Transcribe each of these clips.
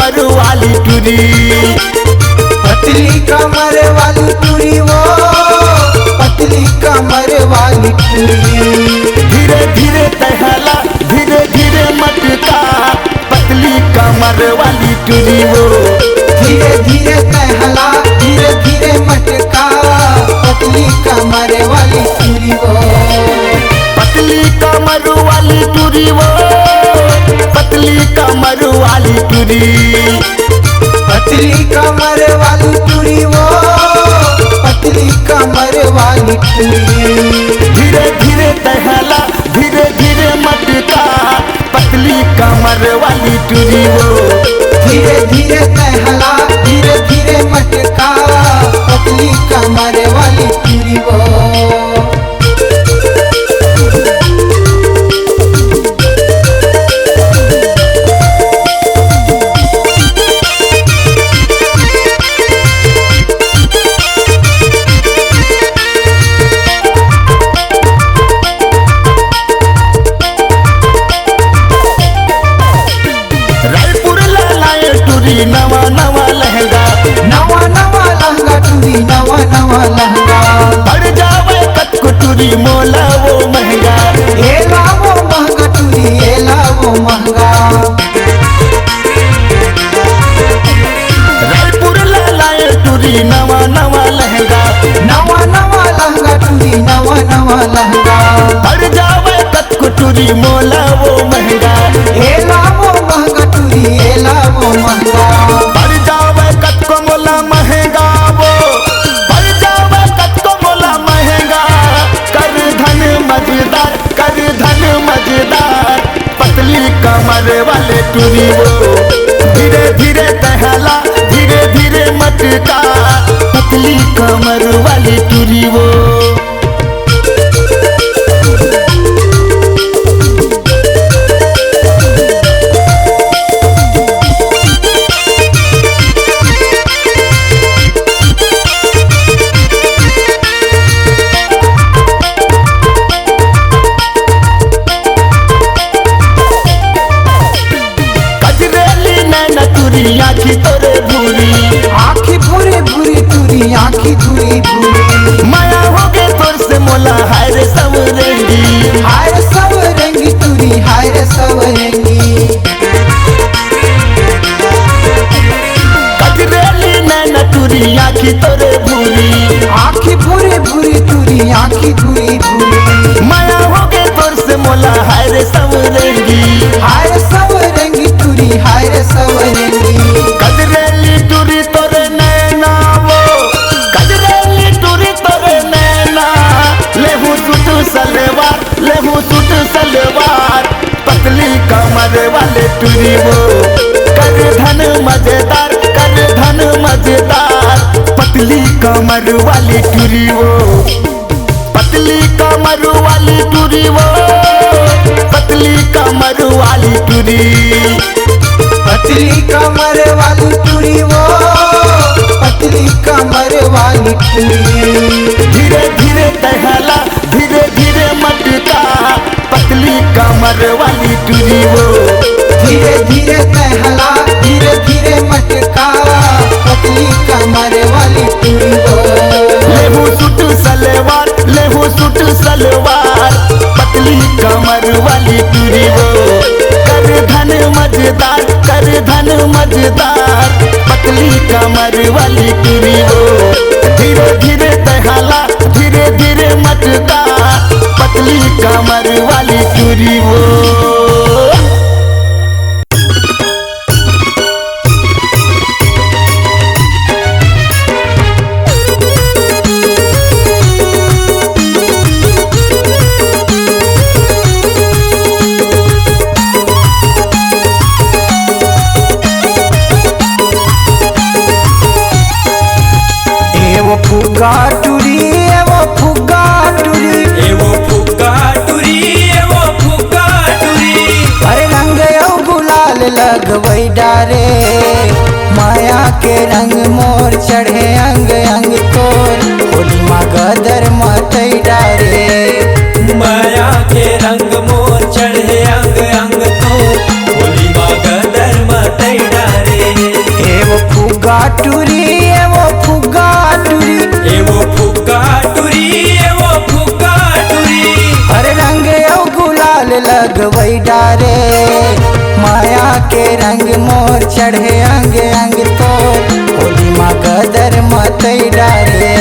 कमर वाली टूरी, पतली कमर वाली टूरी वो पतली कमर वाली टूरी। धीरे धीरे टहला धीरे धीरे मटका, पतली कमर वाली टूरी वो। धीरे धीरे टहला धीरे धीरे मटका, पतली कमर वाली टूरी वो। पतली कमर वाली टूरी वो, पतली कमर वाली टूरी, पतली कमर वाली टूरी वो पतली कमर वाली टूरी। धीरे धीरे टहला धीरे धीरे मटका, पतली कमर वाली टूरी वो। धीरे धीरे टहला धीरे धीरे मटका, पतली कमर वाली टूरी वो। नवा नवा लहंगा नवा नवा लहंगा टूरी नवा नवा लहंगा। पड़ जावे कतको टूरी मोला वो महंगा, एला वो महंगा टूरी एला वो महंगा। रायपुर लाए टूरी नवा नवा लहंगा, नवा नवा लहंगा टूरी नवा नवा लहंगा। पड़ जावे कतको टूरी मोला वो महंगा, एला वो महंगा टूरी एला वो महंगा। पड़ जावे कतको मोला महंगा वो, पड़ जावे कतको मोला महंगा। कर धन मजेदार कर धन मजेदार, पतली कमर वाले टूरी वो। धीरे धीरे टहला धीरे धीरे मटका, पतली कमर वाली टूरी वो। आँखी तोरे भूरी आँखी भूरी भूरी टूरी आँखी भूरी भूरी। माया हो गए तोर से मोला हाय रे सब रेंगी, हाय रे सब रेंगी टूरी हाय रे सब रेंगी। कजरेली नैना टूरी आँखी तोरे भूरी, आँखी भूरी भूरी टूरी आँखी भूरी भूरी। माया हो गए तोर से मोला हाय रे सब रेंगी, हाय रे सब रेंगी टूरी हाय रे सब रेंगी। कजरेली टूरी तोरे नैना वो, कजरेली टूरी तोरे नैना। लेहू सूट सलवार लेहू सूट सलवार, पतली कमर वाले टूरी वो। कर धन मजेदार कर धन मजेदार, पतली कमर वाली टूरी वो। पतली कमर वाली टूरी वो, पतली कमर वाली टूरी। पतली कमर वाली टूरी वो पतली कमर वाली टूरी। धीरे धीरे टहला धीरे धीरे मटका, पतली कमर वाली टूरी वो। धीरे धीरे टहला धीरे धीरे मटका, पतली कमर वाली टूरी वो। लेहू सूट सलवार लेहू सूट सलवार, पतली कमर वाली टूरी वो। कर धन मजेदार कर धन मजेदार, पतली कमर वाली टूरी वो। धीरे धीरे टहला धीरे धीरे मटका, पतली कमर वाली टूरी वो। फुग्गा टूरी एवो फुग्गा टूरी एवो फुग्गा टूरी एवो फुग्गा टूरी। अरे रंग गुलाल लगवई डारे, माया के रंग मोर चढ़े अंग अंग तोर। होली माँ गदर मतई डारे, माया के रंग मोर चढ़े अंग अंग तोर। होली माँ गदर मतई डारे। लगवई डारे माया के रंग मोर चढ़े अंग अंग तोर होली माँ गदर मतई डारे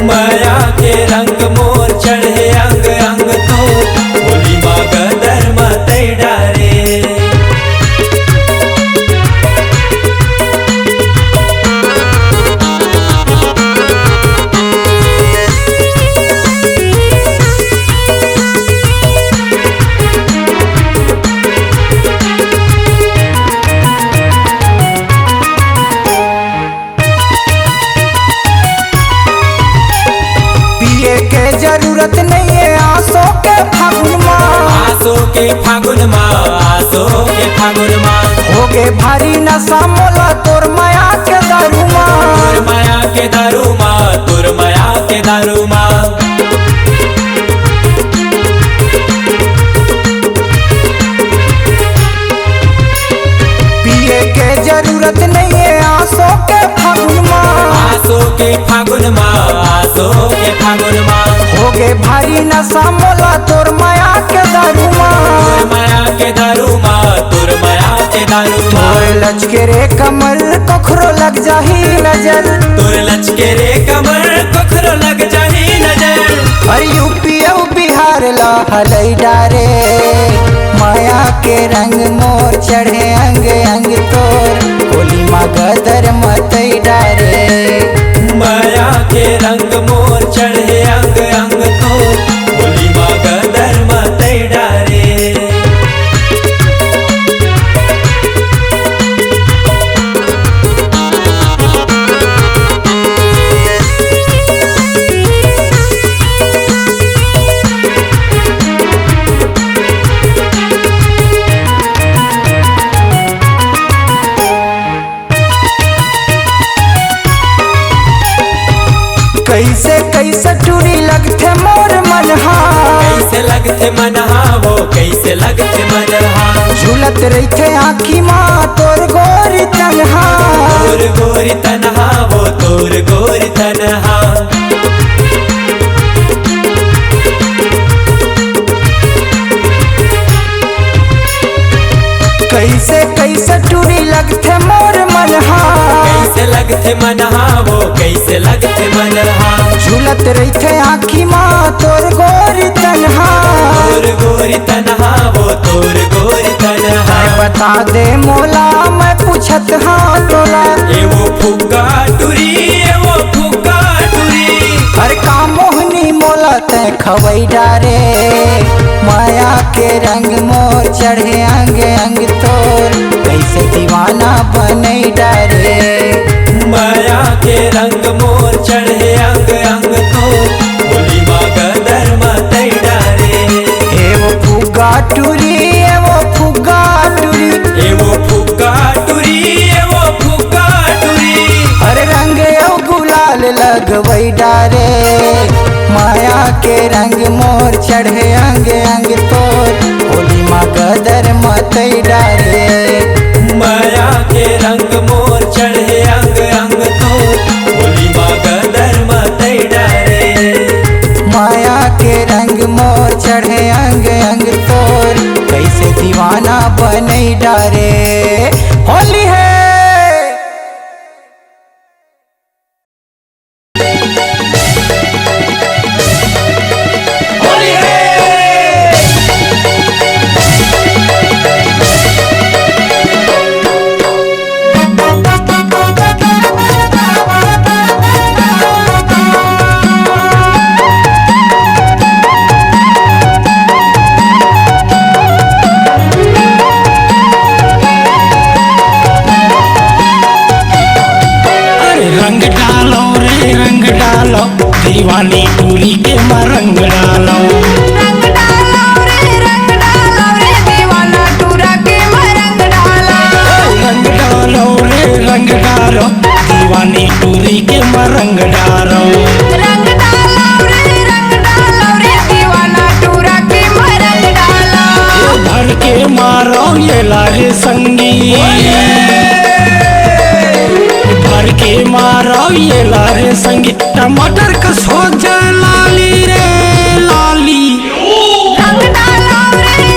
माया के रंग मोर चढ़े अंग अंग तो होली माँ गदर मतई डारे। जरूरत नहीं है आसो के फागुन माँ आसो के फागुन माँ आसो के फागुन माँ होगे भारी नशा मोला तोर माया के दारू माँ तोर माया के दारू माँ तोर माया के दारू माँ। पिए के जरूरत नहीं है आसो के फागुन माँ आसो के फागुन माँ आसो के फागुन माँ होगे भारी नशा मोला तोर माया के दारू माँ तोर माया के दारू माँ तोर माया के दारू माँ। तोर लचके रे कमल कखरो लग जाही नजर तोर लचके रे कमर कखरो लग जाही नजर। और यूपी और बिहार ला हलई डारे माया के रंग मोर चढ़े अंग अंग तोर होली माँ गदर मतई डारे माया के रंग मोर चढ़े अंग अंग तो होली माँ गदर मतई डारे। कैसे कैसे टूरी लगते मोर मनहा कैसे लगते मनहा वो कैसे लगते मनहा झूलत रही आँखी माँ तोर गोरी तनहा तोर गोरी तनहा वो तोर गोरी तनहा। कैसे कैसे टूरी लगते मोर मनहा कैसे लगते मनहा वो कैसे लगते मनहा झूलत रही आँखी माँ तोर गोरी तनहा तोर गोरी तनहा वो तोर गोरी तनहा। बता दे मोला मैं पूछत हाँ तोला ये वो फुग्गा टुरी ये वो फुग्गा टुरी हर का मोहनी मोला ते खवई डारे माया के रंग मोर चढ़े अंग अंग तोर कैसे दीवाना बनई डारे माया के रंग मोर चढ़े अंग अंग तो होली माँ गदर मतई डारे। ए वो फुग्गा टूरी ए वो फुग्गा टूरी ये वो फुग्गा टुरी ये वो फुग्गा टुरी हर रंग ओ गुलाल लगवई डारे माया के रंग मोर चढ़े अंग अंग तोर होली माँ गदर मतई डारे माया के रंग मोर चढ़े अंग अंग तो होली माँ गदर मतई डारे। माया के रंग मोर चढ़े अंग अंग तोर कैसे दीवाना बनई डारे होली है। दीवानी टूरी के रंग डालो रंग डालो रे दीवाना टूरा के रंग डालो रंग डालो रे रंग डालो दीवानी टूरी के रंग डालो रंग डालो रे दीवाना टूरा के रंग डालो भर के मारो ये लारे संगी भर के मारो ये लारे संगी टमाटर कस हो जाए लाली रे लाली रंग डालो रे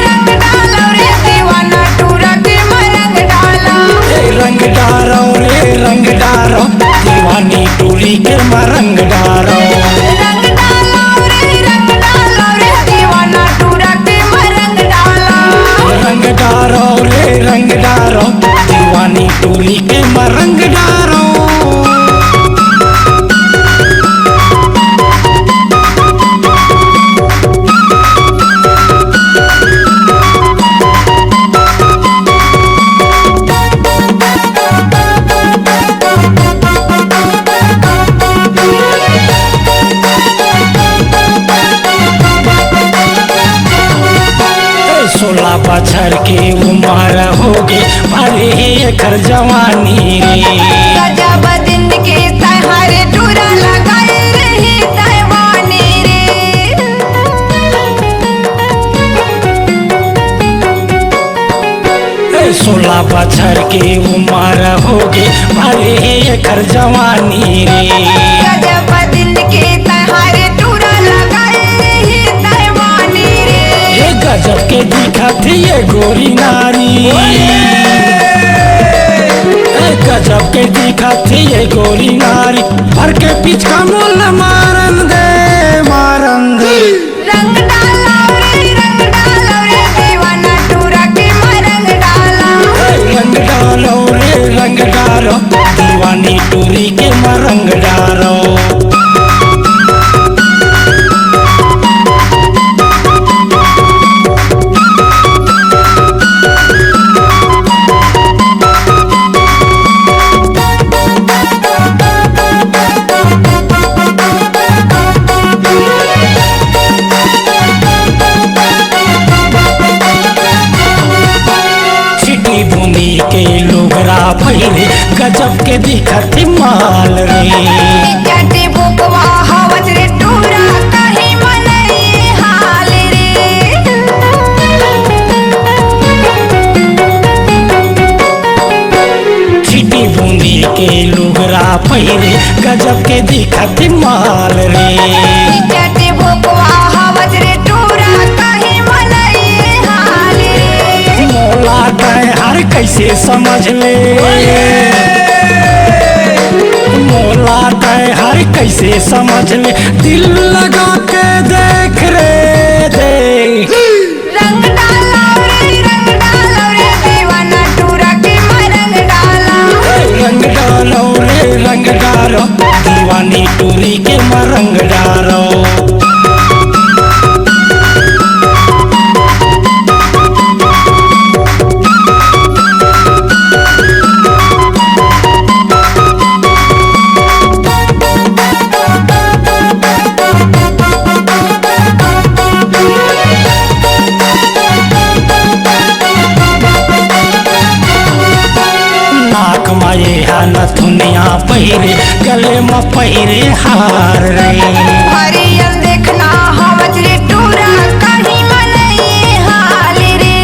16 बछर के उम्र हो गे अरे एकर जवानी रे। गजब दिन के तहारे टूरा लगाए रही तैवानी रे। 16 बछर के उम्र हो गे अरे एकर जवानी रे। गजब दिन के तहारे टूरा लगाए रही तैवानी रे। ये गजब के दिखत ये गोरी नारी, गजब के दिखत ये गोरी नारी, भर के पिचका मोल मारन दे मारन दे। रंग डाला रे दीवाना टूरा के रंग डाला। रंग डालो रे रंग डालो दीवानी टूरी के रंग डालो। छिटी बुनी के लोगरा भैरे गजब के दिखत माल रे। चटी बुकवा हवत रे टूरा कहीं मनई हाल रे। छिटी बुनी के लोगरा भैरे गजब के दिखत माल रे। चटी बुकवा हवत रे टूरा कहीं मनई हाल रे। मोला तय हर कैसे समझ ले, मोला तय हर कैसे समझ ले, दिल लगा के देख रे देख। रंग डाला रे दीवाना टूरा के रंग डाला। रंग डालो रे रंग डालो दीवानी टूरी के रंग डालो। नाक माये नथुनिया पहिरे गले में पहिरे हार रे। हरियल देखना हवत रे टूरा कहीं मनई हाल रे।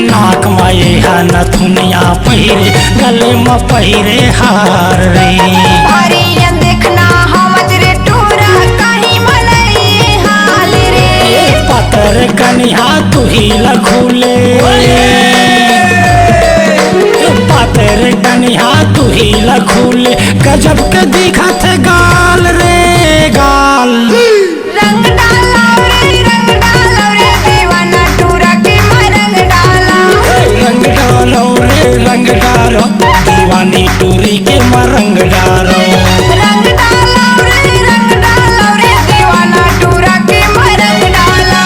नाक माये नथुनिया पहिरे गले में पहिरे हार रे। हरियल देखना हवत रे टूरा कहीं मनई हाल रे। पतर कनिहा तू ही लखूले, पतर कनिहा तू ही लखूले, गजब के दिखत गाल रे गाल। रंग डाला रे दीवाना टूरा के रंग डाला। रंग डालो रे रंग डालो दीवानी टूरी के रंग डालो। रंग डाला रे दीवाना टूरा के रंग डाला।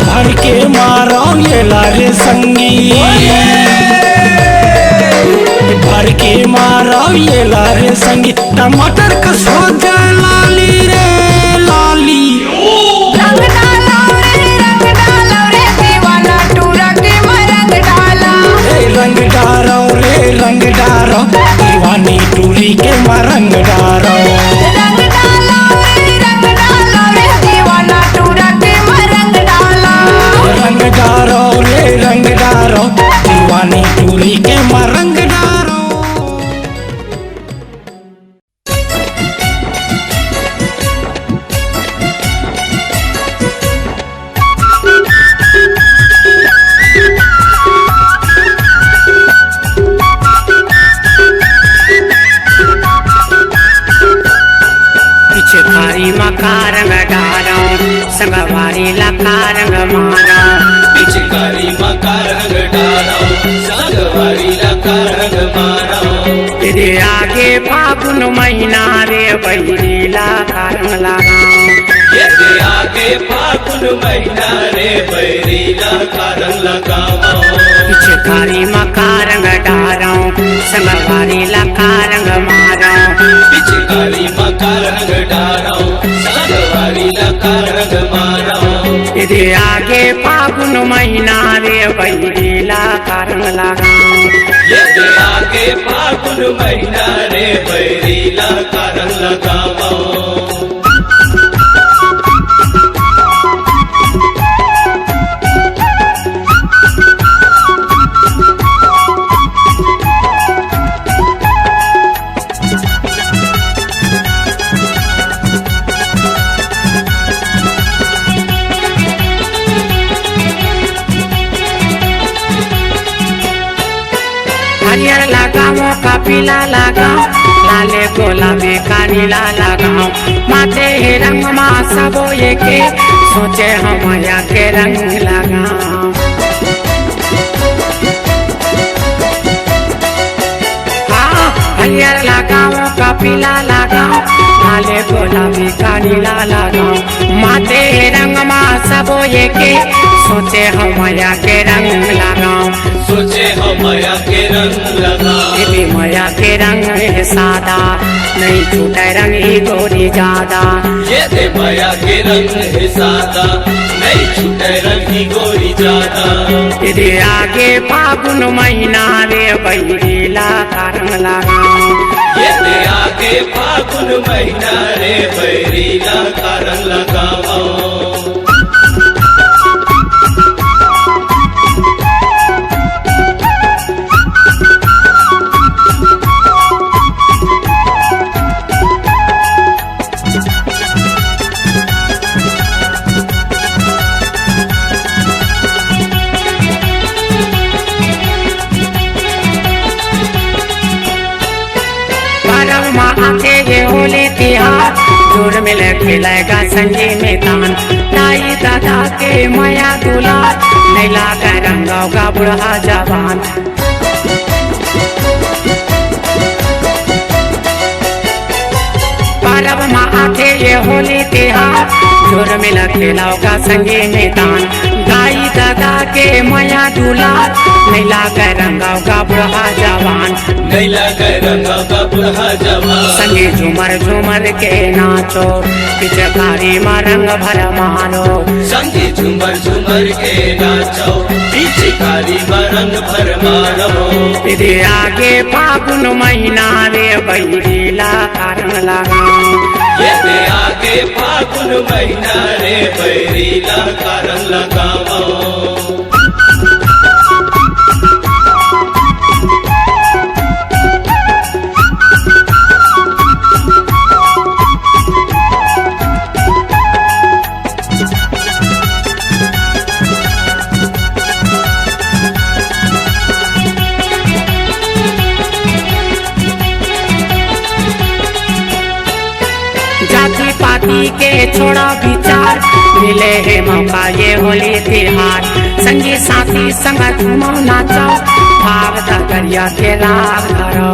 भर के मारो ये लारे संगी, भर के मारो ये लारे संगी, टमाटर का स्वाद लाली रे लाली। रंग डाला रे दीवाना टूरा के रंग डाला। रंग डालो रे रंग डालो दीवानी टूरी के रंग डालो। रंग डाला रे दीवाना टूरा के रंग डाला। रंग डालो रे रंग डालो दीवानी टूरी के रंग डालो। पिचकारी मका रंग डालो संगवारी लका रंग मारो। पिचकारी मका रंग डालो संगवारी लका रंग मारो। तेरे आगे फागुन महीना रे बहिरीला का रंग लगाओ। ये आगे फागुन महीना रे बैरीला का रंग लगाओ। पिचकारी मका रंग डालो संगवारी लका रंग मारो। पिचकारी मका रंग डालो रंग मारो इधे आगे फागुन महीना रे बैरीला का रंग लगाओ ये दे आगे फागुन महीना रे बैरीला का रंग लगाओ हरियर लगाओ का पीला लगाओ लाले गुलाबी का नीला लगाओ माथे हे रंग मा सबो ये के सोचे हम या के रंग लगाओ हाँ हरियर लगाओ का पीला लगाओ लाले गुलाबी का नीला लगाओ माथे हे रंग मा सबो ये के सोचे हम या के रंग लगाओ सोचे हम माया के रंग लगाओ ये भी माया के रंग है सादा नहीं छूटे रंग ही गोरी ज्यादा ये दे माया के रंग है सादा नहीं छूटे रंग ही गोरी ज्यादा इधे आगे फागुन महीना रे बैरीला का रंग लगाओ ये दे आगे फागुन महीना रे बैरीला का रंग लगाओ आते ये होली तिहार जोर मिल खिलाएगा संगी में तान ताई दादा के माया दुलार नैला का रंगाओ का बुढ़ा जवान परब माँ आते ये होली तिहार जोर मिल खिलाओ का संगी में तान दाई दादा के माया दुलार नैला का रंगाओ का बुढ़ा जवान नैला के रंगा का बुढ़ा जवान संगे झूमर झूमर के नाचो पिचकारी में रंग भर मारो संगे झूमर झूमर के नाचो पिचकारी में रंग भर मारो इधे आगे फागुन महीना रे बैरीला का रंग लगाओ ये दे आगे फागुन महीना रे बैरीला का रंग लगाओ जाति पाति के छोड़ा विचार मिले है मौका ये होली तिहार संगी साथी संग झूमो नाचो भाग दरिया के राग धरो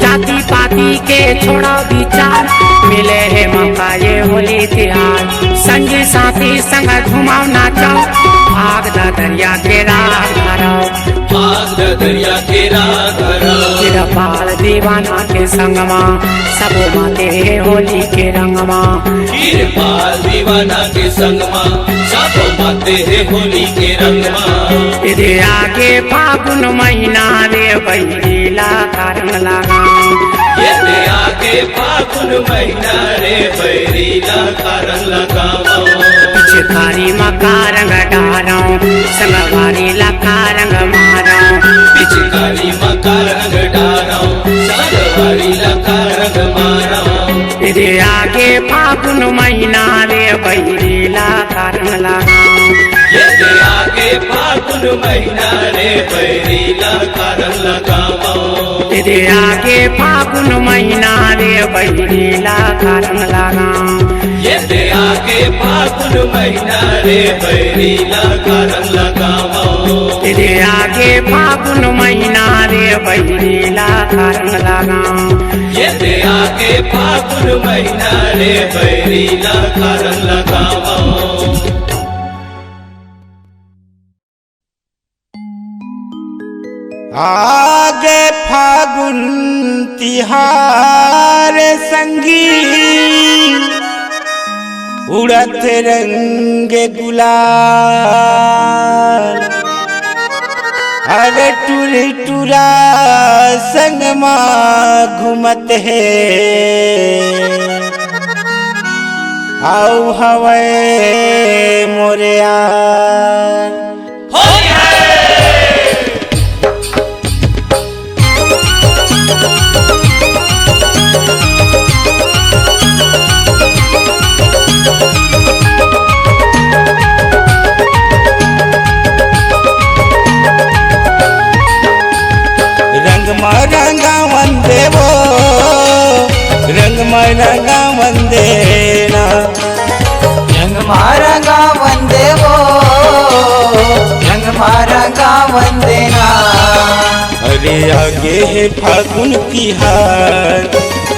जाति पाति के छोड़ा विचार मिले है मौका ये होली तिहार संगी साथी संग झूमो नाचो भाग दरिया के राग धरो भाग दरिया के राग धरो चिरपाल दीवाना के संगमा सब माते होली के रंगमा गिरपाल दीवाना के संगमा सब माते हैं होली के रंगमा इधे आगे फागुन महीना रे बैरीला का रंग लगाओ ये दे आगे फागुन महीना रे बैरीला का रंग लगाओ पिचकारी मका रंग डारो संगवारी लका रंग मारो पिचकारी मका रंग डारो संगवारी लका रंग मारो इधे आगे फागुन महीना रे बैरीला का रंग लगाओ ये दे आगे फागुन महीना रे बैरीला का रंग लगाओ इधे आगे फागुन महीना रे बैरीला का रंग लगाओ ये दे आगे फागुन महीना रे बैरीला का रंग लगाओ इधे आगे फागुन महीना रे बैरीला का रंग लगाओ ये दे आगे फागुन महीना रे बैरीला का रंग लगाओ आगे फागुन तिहार संगी उड़त रंग गुलाल अरे टूरी टूरा संग घूमत है आओ हवे मोरे यार रंगा वंदे वो रंग मरंगा वंदेना रंग मारंगा वंदे वो रंग मारंगा वंदेना अरे आगे है फागुन तिहार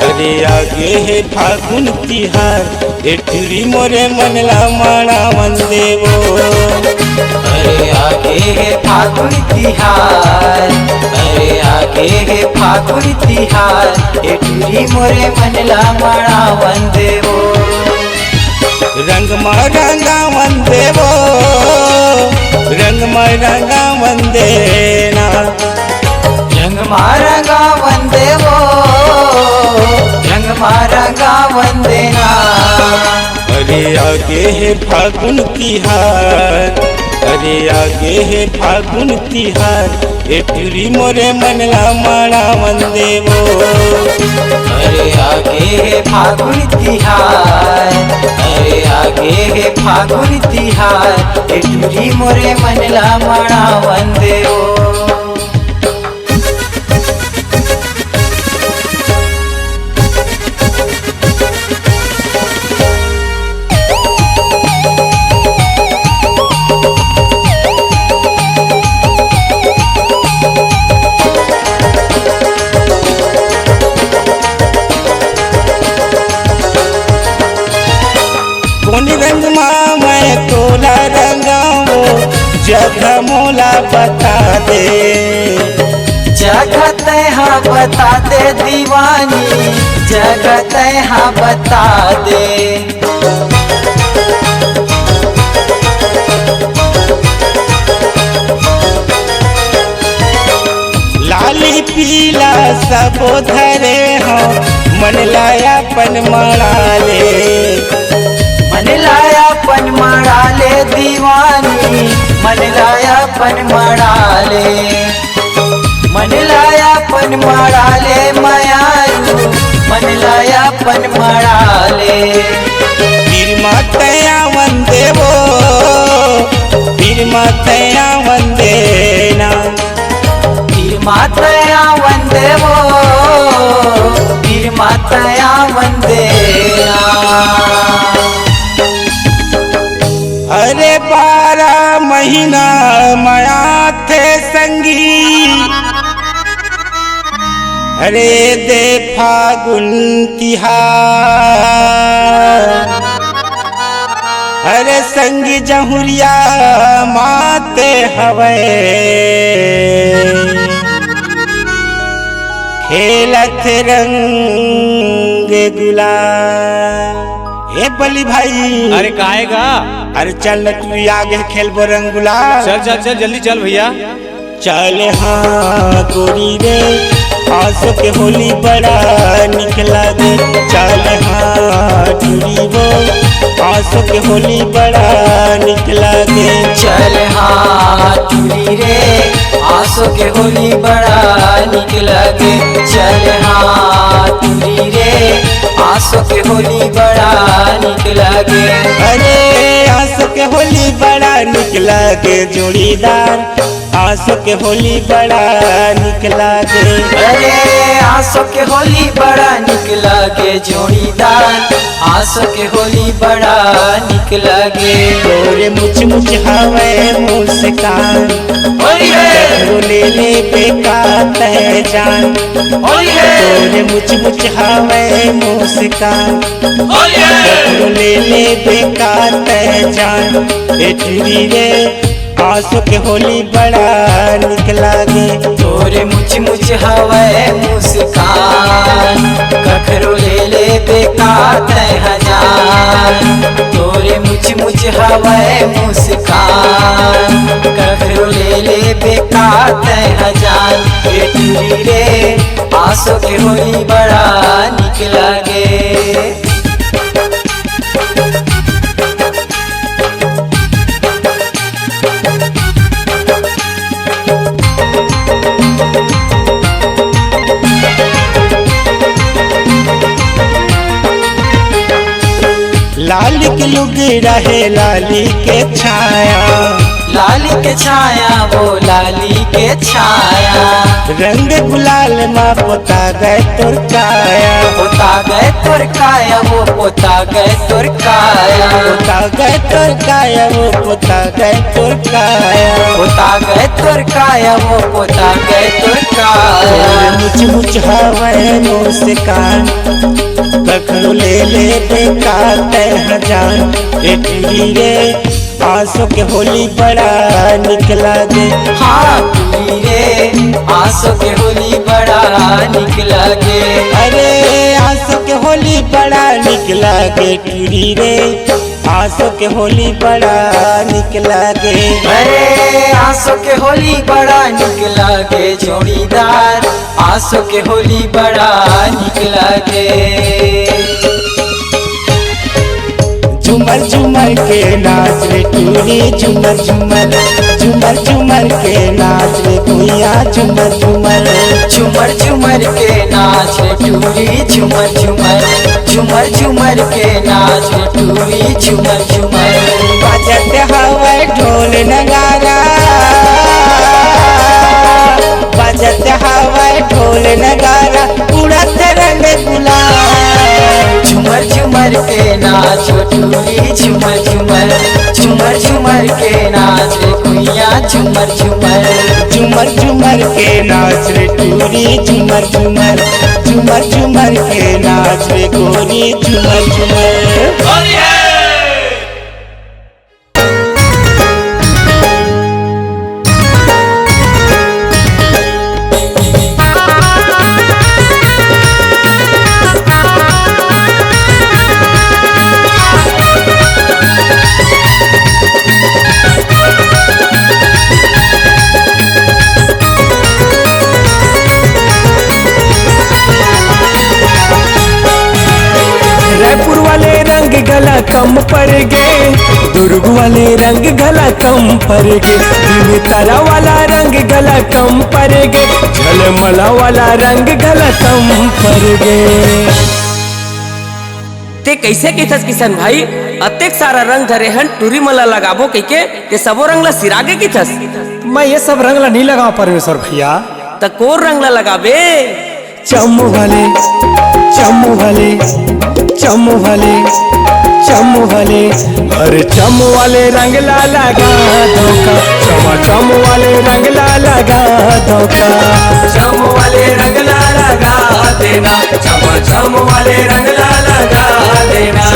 अरे आगे है फागुन तिहार एटरी मोरे मनला माणा वंदे वो अरे आगे है फागुन तिहार अरे आगे है फागुन तिहार एटरी मोरे मनला माणा वंदे वो रंग मरंगा वंदे वो रंग मरंगा वंदेना रंग मारंगा वंदे वो रंग मारंगा वंदेना अरे आगे है फागुन तिहार अरे आगे है फागुन तिहार एटरी मोरे मनला माणा वंदे वो अरे आगे है फागुन तिहार अरे आगे है फागुन तिहार एटरी मोरे मनला माणा वंदे वो रंग मैं तोला रंगाओ जगह मोला बता दे जगह तैहा बता दे दीवानी जगह तैहा बता दे लाली पीला सबो धरे हो मन लाया पन मड़ा ले मन लाया पन मड़ा ले दीवानी मन लाया पन मड़ा ले मन लाया पन मड़ा ले मायारू मन लाया पन मड़ा ले पीर मातया वंदे वो पीर मातया वंदे ना पीर मातया वंदे वो पीर मातया वंदे ना अरे 12 महीना माया थे संगी अरे दे फागुन तिहार अरे संगी जहुरिया माते हवे खेलत रंग गुलाल ए बली भाई अरे काहेगा अरे चल न तू आगे खेलबो रंग गुलाल चल चल चल जल्दी चल भैया चल हाँ गोरी रे आंसू के होली बड़ा निकला दे चल हाँ टूरी वो आंसू के होली बड़ा निकला दे चल हाँ टूरी रे आंसू के होली बड़ा निकला दे चल हाँ टूरी रे आंसू के होली बड़ा निकला गे अरे आंसू के होली बड़ा निकला गे जोड़ीदार आंसू के होली बड़ा निकला गे अरे आंसू के होली बड़ा निकला गे जोड़ीदार आंसू के होली बड़ा निकला गे तोरे मुछ मुछ हवे मुस्कान ले ले बेकार पहचान तोरे मुछ मुछ हवे मुस्कान ले ले बेकार पहचान एटरी रे आंसू के होली बड़ा निक लागे। तोरे मुझ मुझ हवे मुस्कान कखरो ले ले बेकार तय हजार। तोरे मुझ मुझ हवे मुस्कान कखरो ले ले बेकार तय हजार। ये टूरी रे आंसू के होली बड़ा निक लागे। लाली के लुग रहे लाली के छाया। लाली के छाया वो लाली के छाया। रंग गुलाल माँ पोता गए तोर काया। पोता गए तोर काया वो पोता गए तोर काया। पोता गए तोर काया वो पोता गए तोर काया। पोता गए तोर काया वो पोता गए तोर काया। मुझ मुझ हवे मुस्कान कखरो ले ले बेकार तय हजार। एक रे आंसू के होली बड़ा निक लागे। हाँ रे आंसू के होली बड़ा निक लागे। अरे आंसू के होली बड़ा निक लागे। टूरी रे आंसू के होली बड़ा निक लागे। अरे आंसू के होली बड़ा निक लागे। जोड़ीदार आंसू के होली बड़ा निक लागे। झूमर झूमर के नाच रे टूरी झूमर झूमर। झूमर झूमर के नाच रे भैया झूमर झूमर। झूमर झूमर के नाच रे टूरी झूमर झूमर। झूमर झूमर के नाच रे टूरी झूमर झूमर। बजत हवा ढोल नगारा। बजत हवा ढोल नगारा उड़त रंग गुलाल। झूमर झूमर के नाच रे टूरी झूमर झूमर। झूमर झूमर के नाच रे कुइया झूमर झूमर। झूमर झूमर के नाच रे टूरी झूमर झूमर। झूमर झूमर के नाच रे गोरी झूमर झूमर। रायपुर वाले रंग गला कम पड़ गए। दुर्ग वाले रंग गला कम पड़ गए। तारा वाला रंग गला कम पड़ गए। झलमला वाला रंग गला कम पड़ गए। ते कैसे कहथस किशन भाई अतेक सारा रंग धरे हन टूरी मला लगाबो कइके ते सबो रंग ला सिरागे किथस। मैं ये सब रंग ला नहीं लगाऊं परमेश्वर भैया। त कोर रंग ला लगाबे। चम वाले चम वाले चम वाले चम वाले। अरे चम वाले रंग ला लगा धोखा। चमा चम वाले रंग ला लगा धोखा। चम वाले रंग ला लगा देना। चमा चम वाले रंग ला लगा देना।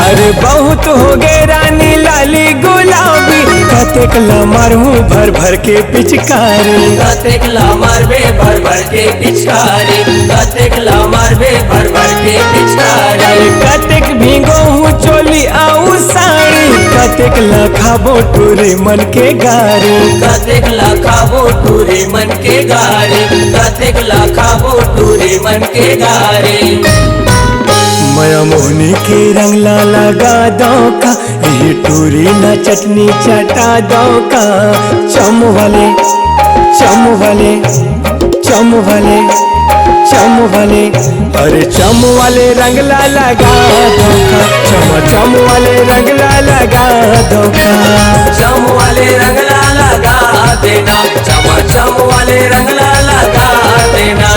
अरे बहुत हो गए रानी लाली गुलाबी। कतेक ला मारू भर भर के पिचकारी। कतेक ला मारबे भर भर के पिचकारी। कतेक ला मारबे भर भर के पिचकारी। अरे कतेक भीगो हूँ चोली आऊ साड़ी। कतेक ला खाबो टूरी मन के गारी। कतेक ला खाबो टूरी मन के गारी। कतेक ला खाबो टूरी मन के गारी। माया मोहनी के रंग ला लगा दो का। ये टूरी ना चटनी चटा दो का। चम वाले चम वाले चम वाले चम वाले। अरे चम वाले रंग ला लगा दो का। चम चम वाले रंग ला लगा दो का। चम वाले रंग ला लगा देना, चमाचम वाले रंगला लगा देना।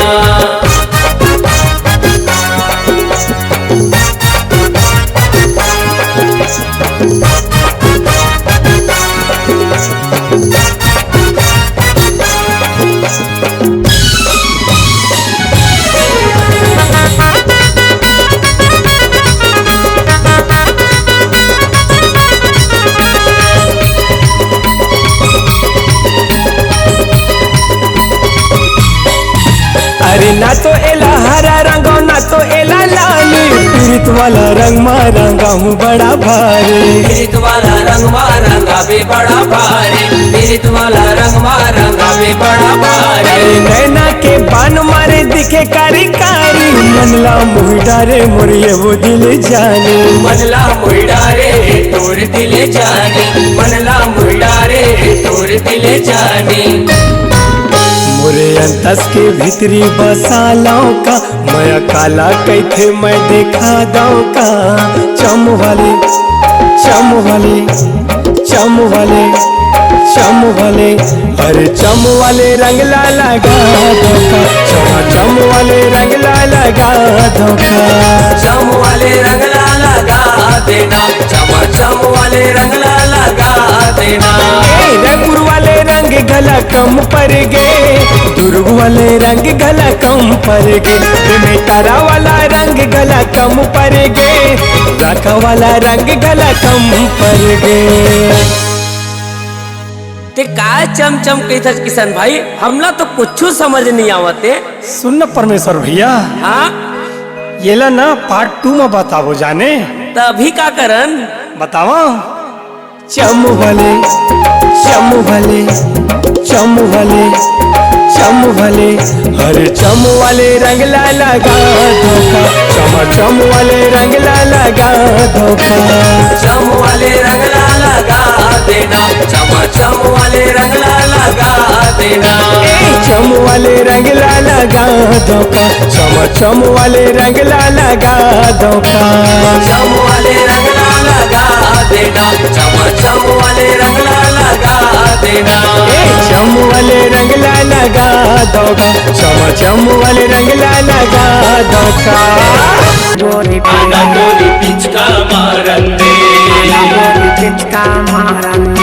अरे ना तो एला हरा रंग ना तो एला लाली, पीरित वाला रंग मारंगा हूँ बड़ा भारी। पीरित वाला रंग मारंगा भी बड़ा भारी, पीरित वाला रंग मारंगा भी बड़ा भारी। अरे नैना के बान मारे दिखे कारी कारी, मनला मुँह डारे मोरिए वो दिल जाने। मनला मुँह डारे तोर दिल जाने, मनला मुँह डारे तोर दिल जाने। मोरे अंतस के भीतरी बसालाओं का, मैं काला कैथे मैं देखा दाओ का। चम वाले चम वाले चम वाले चम वाले, अरे चम वाले रंगला लगा धोखा, चम वाले रंगला लगा धोखा। चम वाले रंगला लगा देना, चम वाले रंगला लगा देना। रंगपुर वाले रंग गला कम पर गे, दुर्ग वाले रंग गला कम पर गे, बेमेतारा वाला रंग गला कम पर गे, राखा वाला रंग गला कम पर गे। ते का चमचम कहता किशन भाई, हमला तो कुछ समझ नहीं आवते। सुन न परमेश्वर भैया, हाँ ये ला ना पार्ट 2 में बताओ जाने। तभी का करन बतावा। चम वाले चम वाले चम वाले चम वाले, अरे चम वाले रंगला लगा धोखा, चम वाले रंगला लगा धोखा। चम वाले रंगला लगा देना, चम वाले रंगला लगा देना। चम वाले रंगला लगा धोखा, चम वाले रंगला लगा धोखा। चम वाले रंगला लगा देना, चम वाले रंगला लगा देना। चम वाले रंगला लगा धोखा, चम वाले रंगला लगा धोखा। गोरी आना गोरी पिचका मारन दे, गोरी पिचका मारन